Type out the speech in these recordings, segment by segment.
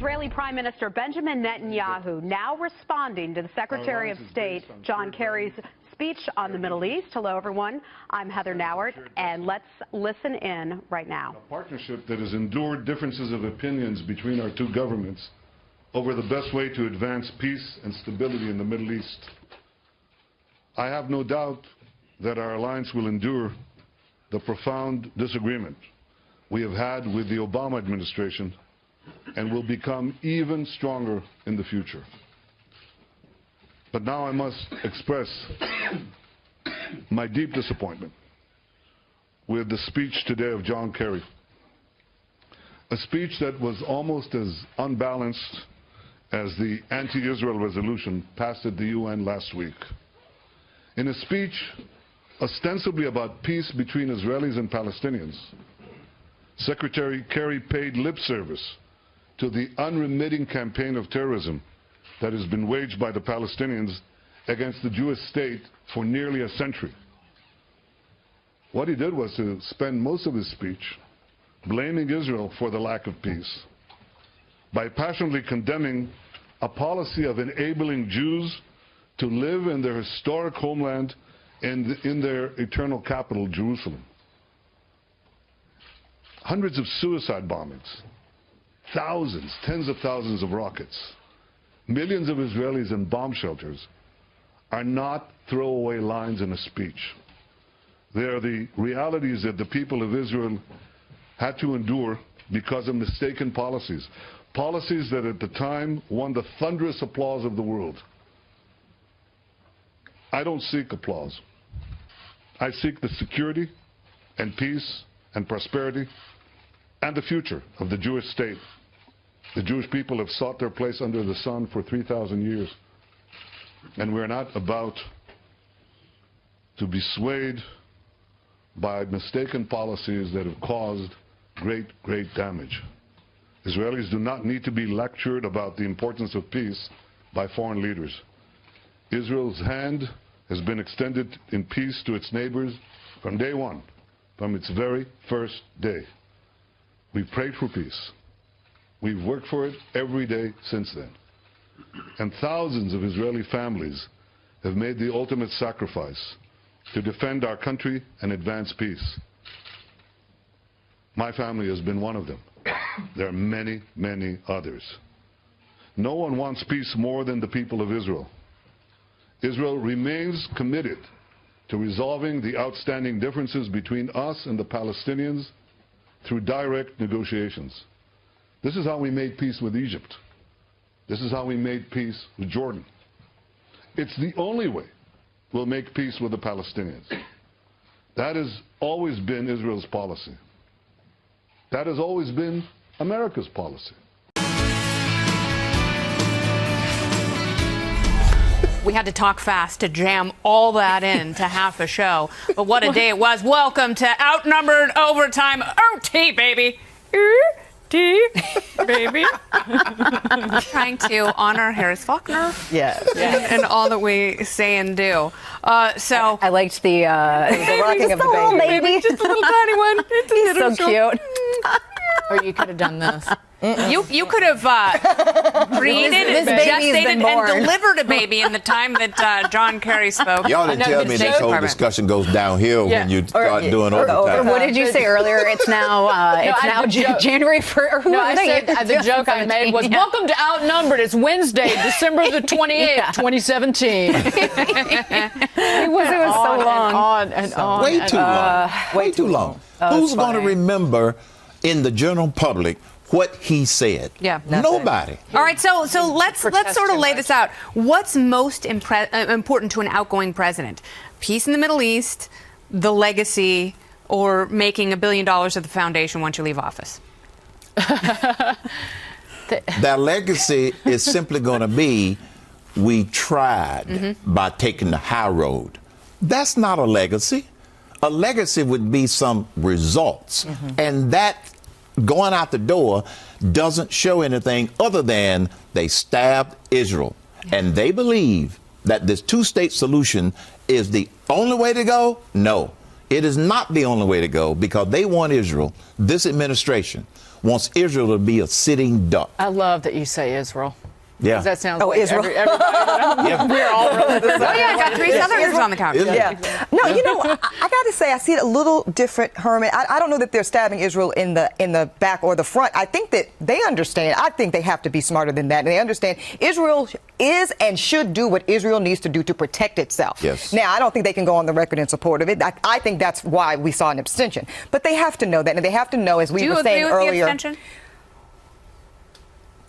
Israeli Prime Minister Benjamin Netanyahu now responding to the Secretary of State John Kerry's speech on the Middle East. Hello, everyone. I'm Heather Nauert, and let's listen in right now. A partnership that has endured differences of opinions between our two governments over the best way to advance peace and stability in the Middle East. I have no doubt that our alliance will endure the profound disagreement we have had with the Obama administration and will become even stronger in the future. But now I must express my deep disappointment with the speech today of John Kerry, a speech that was almost as unbalanced as the anti-Israel resolution passed at the UN last week. In a speech ostensibly about peace between Israelis and Palestinians, Secretary Kerry paid lip service to the unremitting campaign of terrorism that has been waged by the Palestinians against the Jewish state for nearly a century. What he did was to spend most of his speech blaming Israel for the lack of peace by passionately condemning a policy of enabling Jews to live in their historic homeland and in their eternal capital, Jerusalem. Hundreds of suicide bombings, thousands, tens of thousands of rockets, millions of Israelis in bomb shelters are not throwaway lines in a speech. They are the realities that the people of Israel had to endure because of mistaken policies. Policies that at the time won the thunderous applause of the world. I don't seek applause. I seek the security and peace and prosperity and the future of the Jewish state. The Jewish people have sought their place under the sun for 3,000 years. And we're not about to be swayed by mistaken policies that have caused great, great damage. Israelis do not need to be lectured about the importance of peace by foreign leaders. Israel's hand has been extended in peace to its neighbors from day one, from its very first day. We've prayed for peace. We've worked for it every day since then. And thousands of Israeli families have made the ultimate sacrifice to defend our country and advance peace. My family has been one of them. There are many, many others. No one wants peace more than the people of Israel. Israel remains committed to resolving the outstanding differences between us and the Palestinians through direct negotiations. This is how we made peace with Egypt. This is how we made peace with Jordan. It's the only way we'll make peace with the Palestinians. That has always been Israel's policy. That has always been America's policy. We had to talk fast to jam all that into half a show. But what a day it was. Welcome to Outnumbered Overtime OT, baby. OT, baby. Trying to honor Harris Faulkner. Yeah. And all that we say and do. I liked the rocking of the baby. Just a little tiny one. He's so cute. Or you could have done this. You could have created, gestated, and delivered a baby in the time that John Kerry spoke. Y'all didn't tell me this whole discussion goes downhill when you start doing overtime. What did you say earlier? It's now January 1st. No, I said the joke I made was, welcome to Outnumbered. It's Wednesday, December the 28th, 2017. It was so long. And on. Way too long. Way too long. Who's going to remember in the general public what he said? Yeah, nobody. All right, so let's sort of lay this out. What's most important to an outgoing president? Peace in the Middle East, the legacy, or making $1 billion of the foundation once you leave office? Their legacy is simply going to be, we tried by taking the high road. That's not a legacy. A legacy would be some results, and that going out the door doesn't show anything other than they stabbed Israel. And they believe that this two-state solution is the only way to go. No. It is not the only way to go because they want Israel, this administration wants Israel to be a sitting duck. I love that you say Israel. Yeah. That sounds like Israel. everybody. Yeah. We're all really the same. Oh, yeah, I got three Southerners on the couch. Yeah. No, you know, I got to say, I see it a little different, Herman. I don't know that they're stabbing Israel in the back or the front. I think that they understand. I think they have to be smarter than that. And they understand Israel is and should do what Israel needs to do to protect itself. Yes. Now, I don't think they can go on the record in support of it. I think that's why we saw an abstention. But they have to know that. And they have to know, as we were saying earlier. Do you agree with the abstention?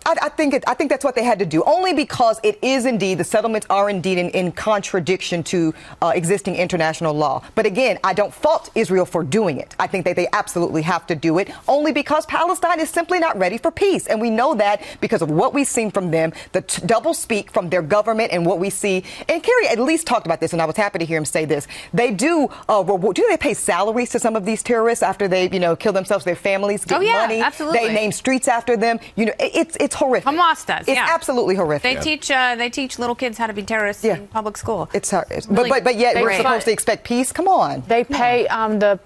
I think that's what they had to do, only because it is indeed, the settlements are indeed in contradiction to existing international law. But again, I don't fault Israel for doing it. I think that they absolutely have to do it, only because Palestine is simply not ready for peace. And we know that because of what we've seen from them, the double speak from their government and what we see. And Kerry at least talked about this, and I was happy to hear him say this. They do they pay salaries to some of these terrorists after they, kill themselves, their families get money. Absolutely. They name streets after them. It's horrific. Hamas does. It's absolutely horrific. They teach little kids how to be terrorists in public school. It's really, but yet we're supposed to expect peace. Come on. They pay the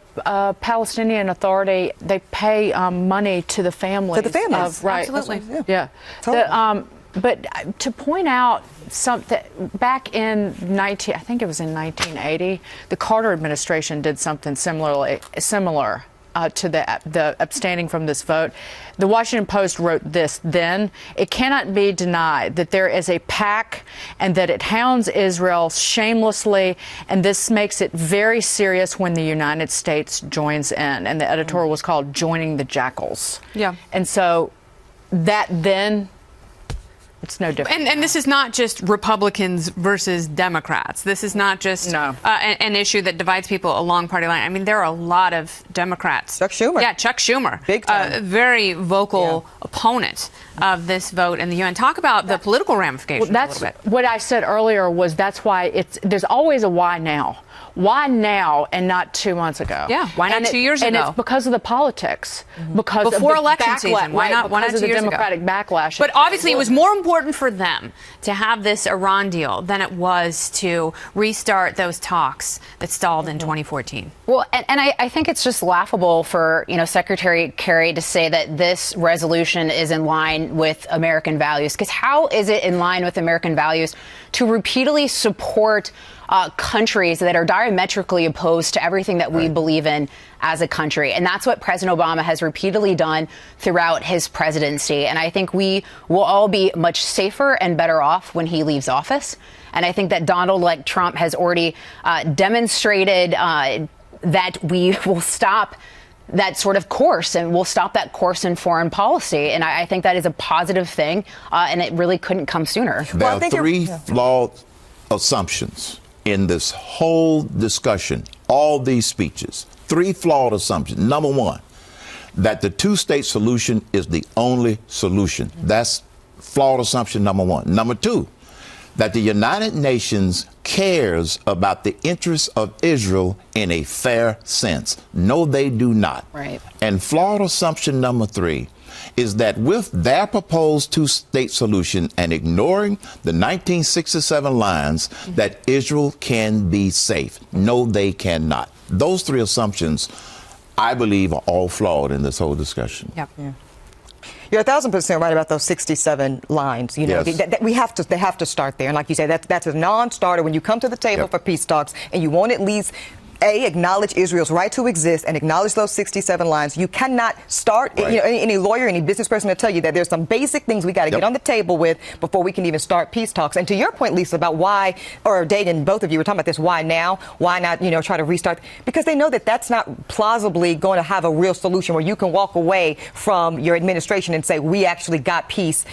Palestinian Authority. They pay money to the families. To the families, right? Absolutely. Yeah. Totally. But to point out something, back in I think it was in 1980, the Carter administration did something similar to the abstaining from this vote. The Washington Post wrote this then: "It cannot be denied that there is a pact and that it hounds Israel shamelessly, and this makes it very serious when the United States joins in." And the editorial was called "Joining the Jackals." Yeah. And so that then, it's no different. And this is not just Republicans versus Democrats. This is not just an issue that divides people along party line. I mean, there are a lot of Democrats. Chuck Schumer. Yeah, Chuck Schumer. Big time. Very vocal opponent of this vote in the UN. Talk about the political ramifications a little bit. What I said earlier was that's why there's always a why now. Why now and not 2 months ago? Yeah, why not 2 years ago? And it's because of the politics. Because before of the election season. Why not 2 years ago? Because of the Democratic backlash. But obviously it was more important for them to have this Iran deal than it was to restart those talks that stalled in 2014. Well, and I think it's just laughable for, Secretary Kerry to say that this resolution is in line with American values. Because how is it in line with American values to repeatedly support countries that are diametrically opposed to everything that we believe in as a country? And that's what President Obama has repeatedly done throughout his presidency. And I think we will all be much safer and better off when he leaves office. And I think that Donald, like Trump, has already demonstrated that we will stop that sort of course, and we'll stop that course in foreign policy. And I think that is a positive thing, and it really couldn't come sooner. There are three flawed assumptions in this whole discussion, all these speeches. Three flawed assumptions. Number one, that the two-state solution is the only solution. That's flawed assumption number one. Number two, that the United Nations cares about the interests of Israel in a fair sense. No, they do not. Right. And flawed assumption number three is that with their proposed two-state solution and ignoring the 1967 lines, that Israel can be safe. No, they cannot. Those three assumptions, I believe, are all flawed in this whole discussion. Yep. Yeah. You're 1,000% right about those 67 lines. Yes. They have to start there. And like you said, that's a non-starter when you come to the table for peace talks and you won't at least acknowledge Israel's right to exist and acknowledge those 67 lines. You cannot start, any lawyer, any business person will tell you that there's some basic things we got to get on the table with before we can even start peace talks. And to your point, Lisa, about why, or Dagan, both of you were talking about this, why now? Why not, try to restart? Because they know that that's not plausibly going to have a real solution where you can walk away from your administration and say, we actually got peace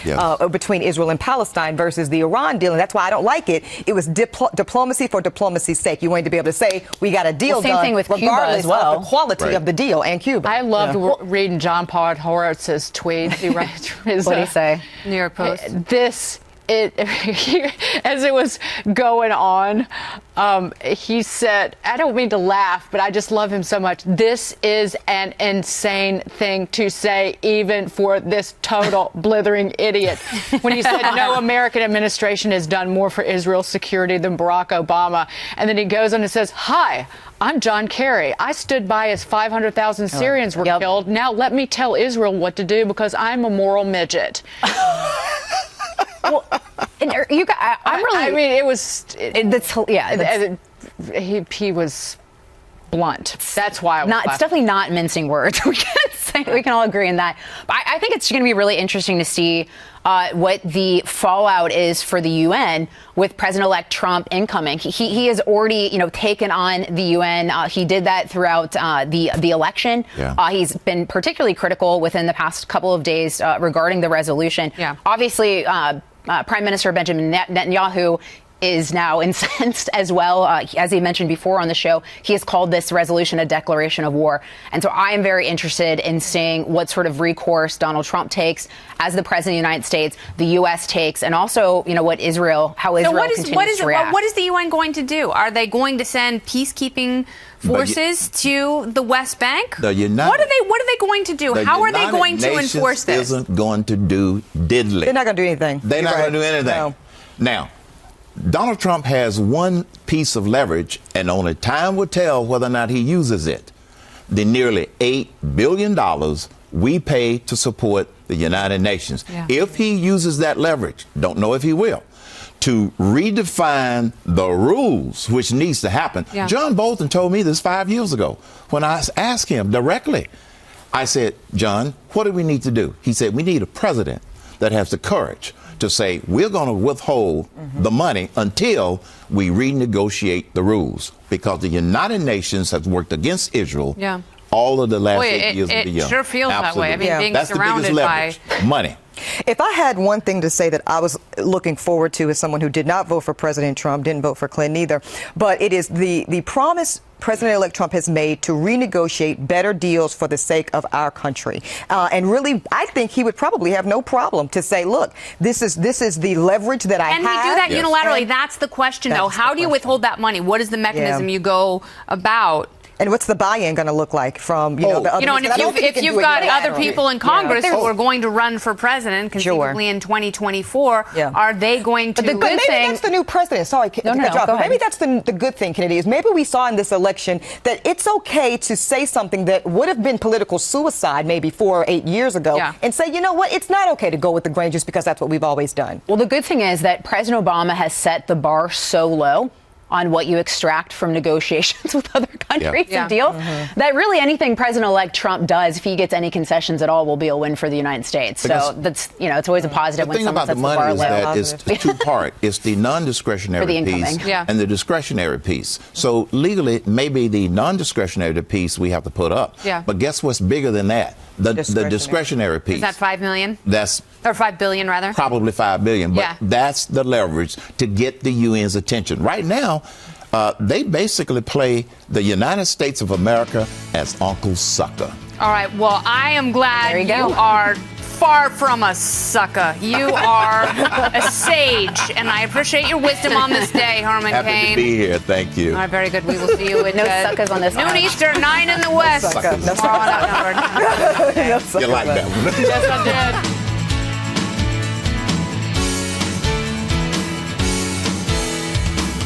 between Israel and Palestine versus the Iran deal. And that's why I don't like it. It was diplomacy for diplomacy's sake. You wanted to be able to say, we got a deal same thing with Cuba as well. Of the quality of the deal and Cuba. I loved reading John Paul Horowitz's tweets. He writes his, what did he say? New York Post. As it was going on, he said, I don't mean to laugh, but I just love him so much. This is an insane thing to say, even for this total blithering idiot. When he said, no American administration has done more for Israel's security than Barack Obama. And then he goes on and says, hi, I'm John Kerry. I stood by as 500,000 Syrians were killed. Now let me tell Israel what to do because I'm a moral midget. Well, and you guys, I mean, it was. He was blunt. That's why I was it's definitely not mincing words. We can all agree on that. But I think it's going to be really interesting to see what the fallout is for the UN with President-elect Trump incoming. He has already, taken on the UN. He did that throughout the election. Yeah. He's been particularly critical within the past couple of days regarding the resolution. Yeah. Obviously, Prime Minister Benjamin Netanyahu is now incensed as well. As he mentioned before on the show, he has called this resolution a declaration of war. And so I am very interested in seeing what sort of recourse Donald Trump takes as the president of the United States, the U.S. takes, and also, what how Israel continues to react. What is the UN going to do? Are they going to send peacekeeping forces to the West Bank? What are they going to do? How are they going to enforce this? Isn't going to do diddly. They're not going to do anything. They're not going to do anything. No. Now, Donald Trump has one piece of leverage, and only time will tell whether or not he uses it. The nearly $8 billion we pay to support the United Nations. Yeah. If he uses that leverage, don't know if he will, to redefine the rules, which needs to happen. Yeah. John Bolton told me this 5 years ago when I asked him directly. I said, John, what do we need to do? He said, we need a president that has the courage to say, we're going to withhold the money until we renegotiate the rules, because the United Nations has worked against Israel all of the last 8 years of the year. It sure feels that way. I mean, being That's surrounded the biggest leverage, money. If I had one thing to say that I was looking forward to as someone who did not vote for President Trump, didn't vote for Clinton either, but it is the promise President-elect Trump has made to renegotiate better deals for the sake of our country. And really, I think he would probably have no problem to say, look, this is the leverage that I have. Can we do that unilaterally? That's the question, though. How do you withhold that money? What is the mechanism you go about? And what's the buy-in going to look like from, the other and if you've got other people in Congress who are going to run for president, conceivably in 2024, are they going to? But maybe that's the new president. Sorry, maybe that's the good thing, Kennedy, is maybe we saw in this election that it's okay to say something that would have been political suicide maybe 4 or 8 years ago and say, you know what, it's not okay to go with the grain just because that's what we've always done. Well, the good thing is that President Obama has set the bar so low on what you extract from negotiations with other countries and deals, that really anything President-elect Trump does, if he gets any concessions at all, will be a win for the United States. So that's, it's always a positive when someone sets the bar low. The thing about the money is that it's two-part. It's the non-discretionary piece and the discretionary piece. So legally, maybe the non-discretionary piece we have to put up. But guess what's bigger than that? The discretionary piece. Is that $5 million? Or $5 billion, rather? Probably $5 billion. But that's the leverage to get the UN's attention. Right now, they basically play the United States of America as Uncle Sucker. All right. Well, I am glad you are far from a sucker. You are a sage, and I appreciate your wisdom on this day, Herman Cain. Happy to be here. Thank you. All right, very good. We will see you at no suckers on this noon Eastern, 9 in the West. No sucker. You like that one? Yes, I did.